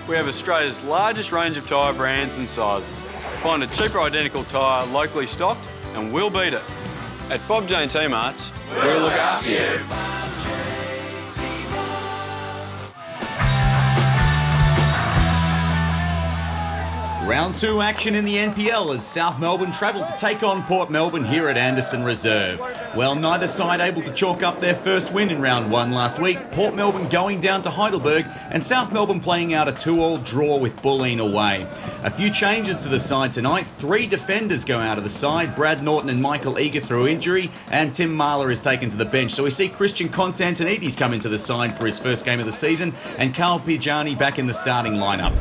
we have Australia's largest range of tyre brands and sizes. Find a cheaper identical tyre locally stocked and we'll beat it. At Bob Jane T-Marts, we'll look after you. Round 2 action in the NPL as South Melbourne travel to take on Port Melbourne here at Anderson Reserve. Well, neither side able to chalk up their first win in round 1 last week. Port Melbourne going down to Heidelberg and South Melbourne playing out a 2-2 draw with Bulleen away. A few changes to the side tonight. 3 defenders go out of the side. Brad Norton and Michael Eager through injury, and Tim Marler is taken to the bench. So we see Christian Constantinides come into the side for his first game of the season, and Carl Pijani back in the starting lineup.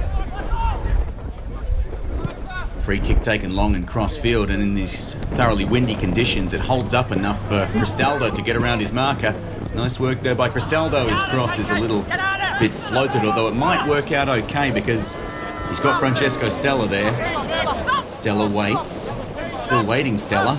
Free kick taken long and cross field, and in these thoroughly windy conditions it holds up enough for Cristaldo to get around his marker. Nice work there by Cristaldo. His cross is a little bit floated, although it might work out okay because he's got Francesco Stella there. Stella waits. Still waiting, Stella.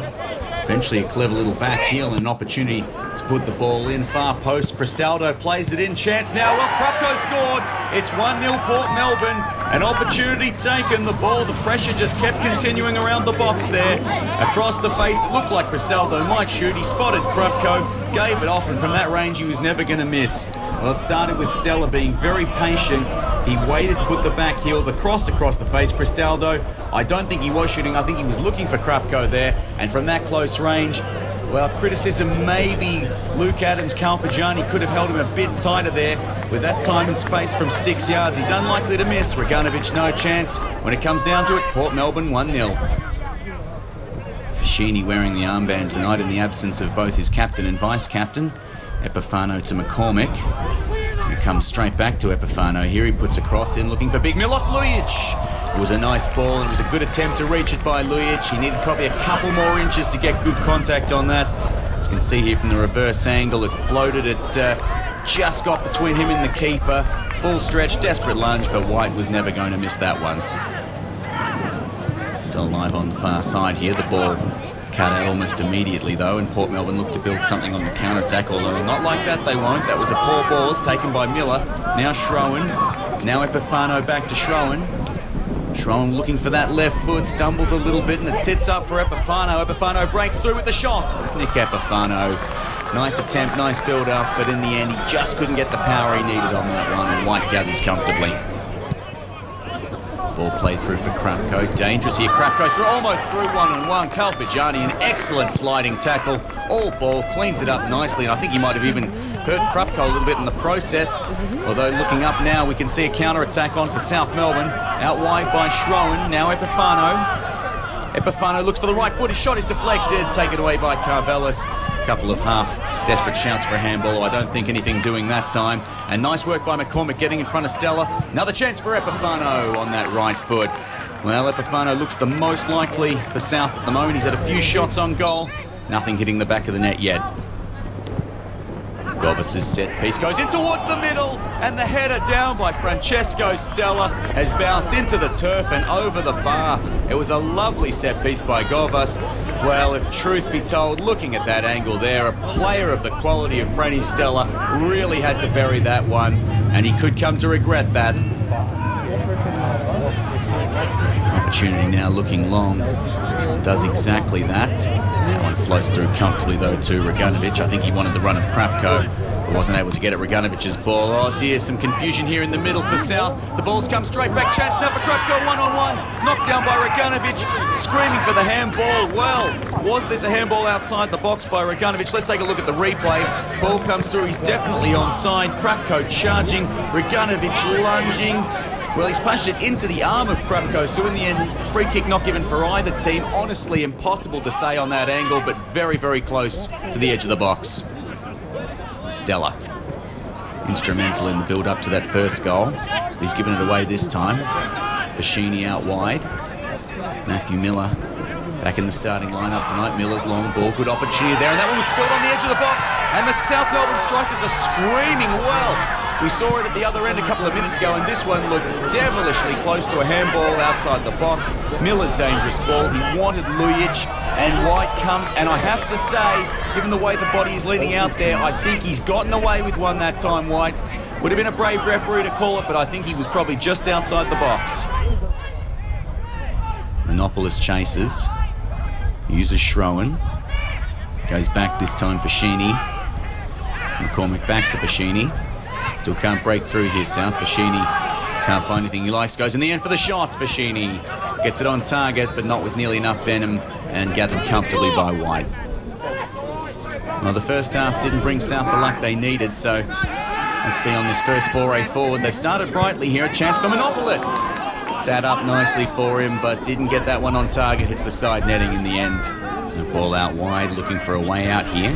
Eventually a clever little back heel and an opportunity to put the ball in. Far post, Cristaldo plays it in. Chance now. Well, Khrapko scored. It's 1-0 Port Melbourne. An opportunity taken. The ball, the pressure just kept continuing around the box there. Across the face, it looked like Cristaldo might shoot. He spotted Khrapko, gave it off, and from that range he was never going to miss. Well, it started with Stella being very patient. He waited to put the back heel, the cross across the face. Cristaldo, I don't think he was shooting. I think he was looking for Khrapko there. And from that close range, well, criticism maybe Luke Adams, Carl Pijani could have held him a bit tighter there. With that time and space from 6 yards, he's unlikely to miss. Reganovic, no chance. When it comes down to it, Port Melbourne 1-0. Fashini wearing the armband tonight in the absence of both his captain and vice-captain. Epifano to McCormick. It comes straight back to Epifano. Here he puts a cross in, looking for big Milos Lujic. It was a nice ball, and it was a good attempt to reach it by Lujic. He needed probably a couple more inches to get good contact on that. As you can see here from the reverse angle, it floated. It just got between him and the keeper. Full stretch, desperate lunge, but White was never going to miss that one. Still alive on the far side here. The ball cut out almost immediately though, and Port Melbourne looked to build something on the counter-attack, although not like that they won't. That was a poor ball. It's taken by Miller. Now Schroen. Now Epifano back to Schroen. Schroen looking for that left foot, stumbles a little bit, and it sits up for Epifano. Epifano breaks through with the shots. Nick Epifano. Nice attempt, nice build-up, but in the end he just couldn't get the power he needed on that one, and White gathers comfortably. Ball played through for Khrapko. Dangerous here. Khrapko through, almost through 1-on-1. Carl Pijani, an excellent sliding tackle. All ball, cleans it up nicely. And I think he might have even hurt Khrapko a little bit in the process. Although looking up now, we can see a counter-attack on for South Melbourne. Out wide by Schroen. Now Epifano. Epifano looks for the right foot. His shot is deflected. Taken away by Carvelis. A couple of half-desperate shouts for a handball. I don't think anything doing that time. And nice work by McCormick getting in front of Stella. Another chance for Epifano on that right foot. Well, Epifano looks the most likely for South at the moment. He's had a few shots on goal. Nothing hitting the back of the net yet. Govas' set piece goes in towards the middle, and the header down by Francesco Stella has bounced into the turf and over the bar. It was a lovely set piece by Govas. Well, if truth be told, looking at that angle there, a player of the quality of Franny Stella really had to bury that one, and he could come to regret that. Opportunity now looking long. Does exactly that. That one floats through comfortably though to Reganovic. I think he wanted the run of Khrapko, but wasn't able to get at Reganovic's ball. Oh dear, some confusion here in the middle for South. The ball's come straight back. Chance now for Khrapko, 1-on-1. Knocked down by Reganovic, screaming for the handball. Well, was this a handball outside the box by Reganovic? Let's take a look at the replay. Ball comes through, he's definitely onside. Khrapko charging, Reganovic lunging. Well, he's punched it into the arm of Khrapko, so in the end, free kick not given for either team. Honestly, impossible to say on that angle, but very, very close to the edge of the box. Stella, instrumental in the build-up to that first goal. He's given it away this time. Fashini out wide. Matthew Miller back in the starting lineup tonight. Miller's long ball, good opportunity there, and that one was spilled on the edge of the box, and the South Melbourne strikers are screaming well. We saw it at the other end a couple of minutes ago, and this one looked devilishly close to a handball outside the box. Miller's dangerous ball. He wanted Lujic, and White comes, and I have to say, given the way the body is leaning out there, I think he's gotten away with one that time, White. Would have been a brave referee to call it, but I think he was probably just outside the box. Monopolis chases. Uses Schroen. Goes back this time for Sheeny. McCormick back to Fashini. Still can't break through here, South. Fashini can't find anything he likes. Goes in the end for the shot. Fashini gets it on target, but not with nearly enough venom, and gathered comfortably by White. Well, the first half didn't bring South the luck they needed, so let's see on this first foray forward. They've started brightly here. A chance for Monopolis. Sat up nicely for him, but didn't get that one on target. Hits the side netting in the end. The ball out wide, looking for a way out here.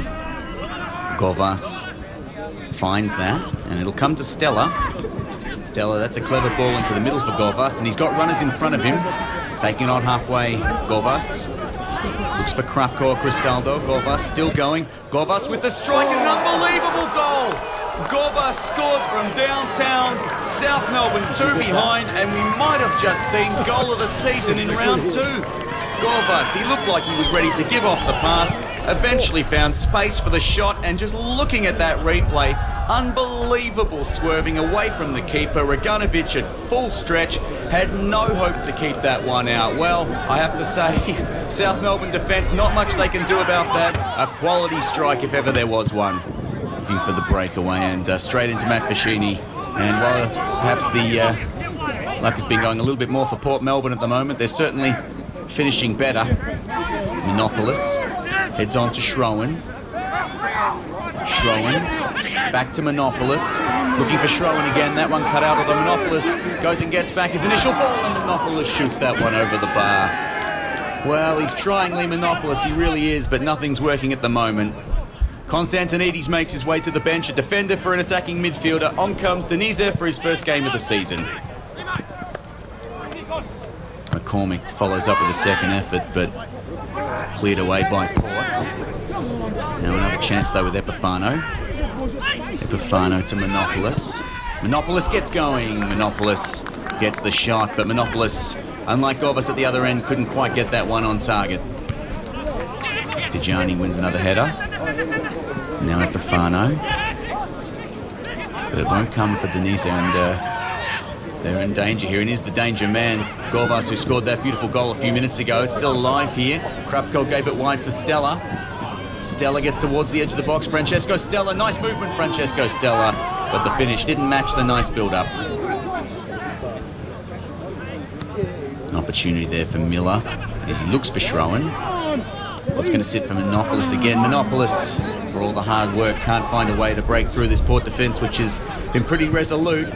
Govas finds that, and it'll come to Stella. Stella, that's a clever ball into the middle for Govas, and he's got runners in front of him. Taking it on halfway, Govas. Looks for Khrapko, Cristaldo. Govas still going. Govas with the strike, and an unbelievable goal! Govas scores from downtown, South Melbourne 2 behind, and we might have just seen goal of the season in round 2. Govas, he looked like he was ready to give off the pass, eventually found space for the shot, and just looking at that replay, unbelievable swerving away from the keeper. Raganovic at full stretch, had no hope to keep that one out. Well, I have to say, South Melbourne defence, not much they can do about that. A quality strike if ever there was one. Looking for the breakaway, and straight into Matt Fashini. And while perhaps the luck has been going a little bit more for Port Melbourne at the moment, they're certainly finishing better. Monopolis heads on to Schroen. Schroen back to Monopolis. Looking for Schroen again. That one cut out, although Monopolis goes and gets back his initial ball, and Monopolis shoots that one over the bar. Well, he's trying Lee Monopolis, he really is, but nothing's working at the moment. Konstantinides makes his way to the bench, a defender for an attacking midfielder. On comes Denizer for his first game of the season. McCormick follows up with a second effort, but cleared away by Port. Now another chance though with Epifano. Epifano to Monopolis. Monopolis gets going. Monopolis gets the shot, but Monopolis, unlike Govas at the other end, couldn't quite get that one on target. Dejani wins another header. Now Epifano. But it won't come for Denizer, and they're in danger here, and is the danger man. Govas, who scored that beautiful goal a few minutes ago. It's still alive here. Khrapko gave it wide for Stella. Stella gets towards the edge of the box. Francesco Stella, nice movement, Francesco Stella. But the finish didn't match the nice build-up. An opportunity there for Miller as he looks for Schroen. What's going to sit for Monopolis again? Monopolis, for all the hard work, can't find a way to break through this Port defence, which has been pretty resolute.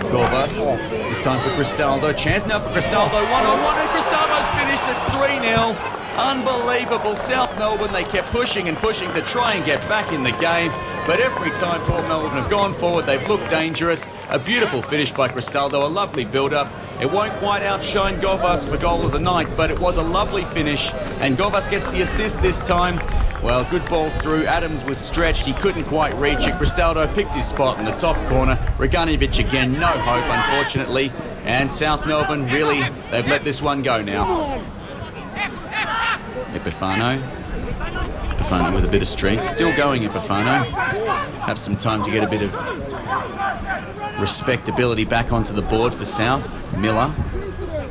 Govas, this time for Cristaldo. Chance now for Cristaldo, 1-on-1, and Cristaldo's finished. It's 3-0. Unbelievable. South Melbourne, they kept pushing and pushing to try and get back in the game, but every time Port Melbourne have gone forward, they've looked dangerous. A beautiful finish by Cristaldo, a lovely build-up. It won't quite outshine Govas for goal of the night, but it was a lovely finish, and Govas gets the assist this time. Well, good ball through. Adams was stretched. He couldn't quite reach it. Cristaldo picked his spot in the top corner. Raganovic again, no hope, unfortunately. And South Melbourne, really, they've let this one go now. Epifano with a bit of strength. Still going, Epifano. Have some time to get a bit of respectability back onto the board for South. Miller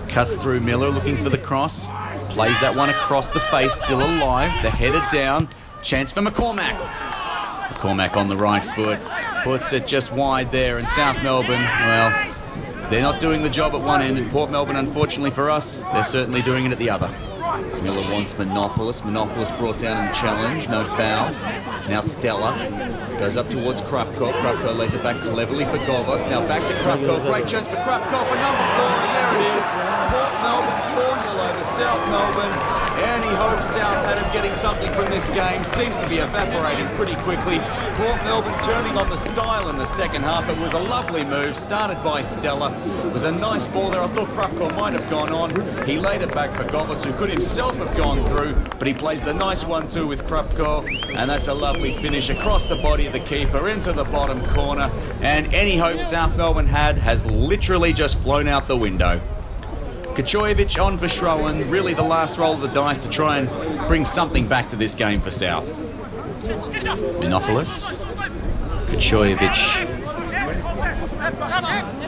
cuts through. Miller looking for the cross. Plays that one across the face, still alive. The header down. Chance for McCormack. McCormack on the right foot. Puts it just wide there. And South Melbourne, well, they're not doing the job at one end. And Port Melbourne, unfortunately for us, they're certainly doing it at the other. Miller wants Monopolis. Monopolis brought down in the challenge. No foul. Now Stella goes up towards Khrapko. Khrapko lays it back cleverly for Govas. Now back to Khrapko. Great chance for Khrapko for number 4. And there it is. Port Melbourne 4-0 over South Melbourne. Any hope South had of getting something from this game seems to be evaporating pretty quickly. Port Melbourne turning on the style in the second half. It was a lovely move, started by Stella. It was a nice ball there. I thought Khrapko might have gone on. He laid it back for Govas, who could himself have gone through, but he plays the nice 1-2 with Khrapko, and that's a lovely finish across the body of the keeper into the bottom corner. And any hope South Melbourne had has literally just flown out the window. Kachojevic on for Schroen, really the last roll of the dice to try and bring something back to this game for South. Monopolis. Kachojevic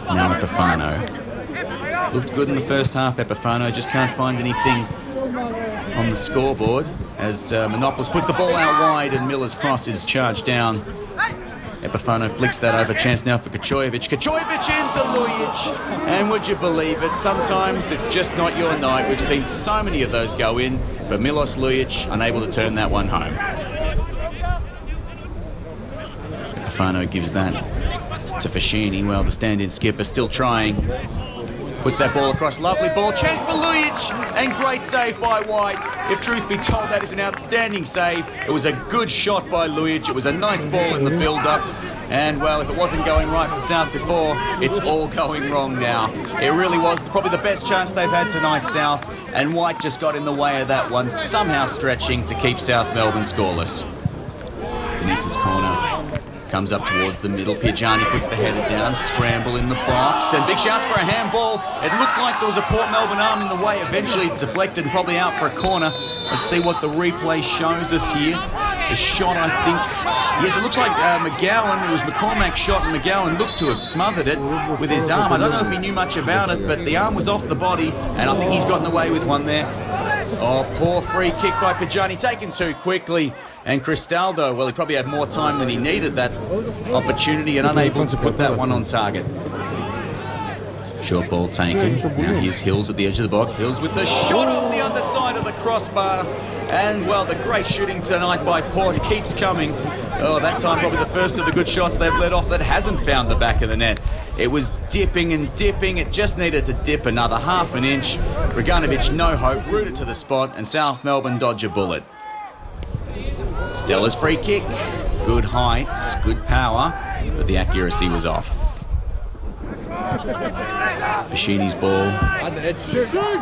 Now Epifano. Looked good in the first half, Epifano. Just can't find anything on the scoreboard as Monopolis puts the ball out wide and Miller's cross is charged down. Epifano flicks that over. Chance now for Kachojevic. Kachojevic into Lujic. And would you believe it? Sometimes it's just not your night. We've seen so many of those go in, but Milos Lujic unable to turn that one home. Epifano gives that to Fashini. Well, the stand-in skipper still trying. Puts that ball across. Lovely ball. Chance for Lujic. And great save by White. If truth be told, that is an outstanding save. It was a good shot by Lujic. It was a nice ball in the build-up. And, well, if it wasn't going right for South before, it's all going wrong now. It really was probably the best chance they've had tonight, South. And White just got in the way of that one, somehow stretching to keep South Melbourne scoreless. Denise's corner. Comes up towards the middle. Piajani puts the header down. Scramble in the box. And big shouts for a handball. It looked like there was a Port Melbourne arm in the way. Eventually deflected and probably out for a corner. Let's see what the replay shows us here. The shot, I think... Yes, it looks like McGowan. It was McCormack's shot, and McGowan looked to have smothered it with his arm. I don't know if he knew much about it, but the arm was off the body, and I think he's gotten away with one there. Oh, poor free kick by Piajani, taken too quickly. And Cristaldo, well, he probably had more time than he needed that opportunity and unable to put that one on target. Short ball taken. Now here's Hills at the edge of the box. Hills with the shot off the underside of the crossbar. And, well, the great shooting tonight by Port keeps coming. Oh, that time probably the first of the good shots they've let off that hasn't found the back of the net. It was dipping and dipping. It just needed to dip another half an inch. Reganovic, no hope, rooted to the spot, and South Melbourne dodge a bullet. Stella's free kick. Good height, good power, but the accuracy was off. Fashini's ball.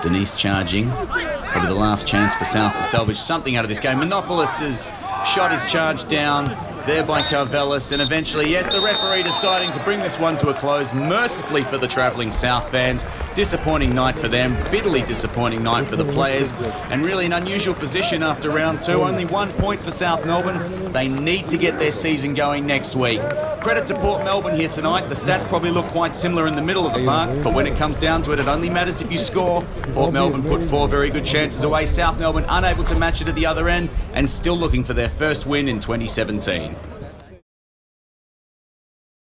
Denise charging. Probably the last chance for South to salvage something out of this game. Monopolis's shot is charged down there by Carvelis, and eventually, yes, the referee deciding to bring this one to a close, mercifully for the travelling South fans. Disappointing night for them, bitterly disappointing night for the players, and really an unusual position after round two. Only 1 point for South Melbourne. They need to get their season going next week. Credit to Port Melbourne here tonight. The stats probably look quite similar in the middle of the park, but when it comes down to it, it only matters if you score. Port Melbourne put 4 very good chances away. South Melbourne unable to match it at the other end, and still looking for their first win in 2017.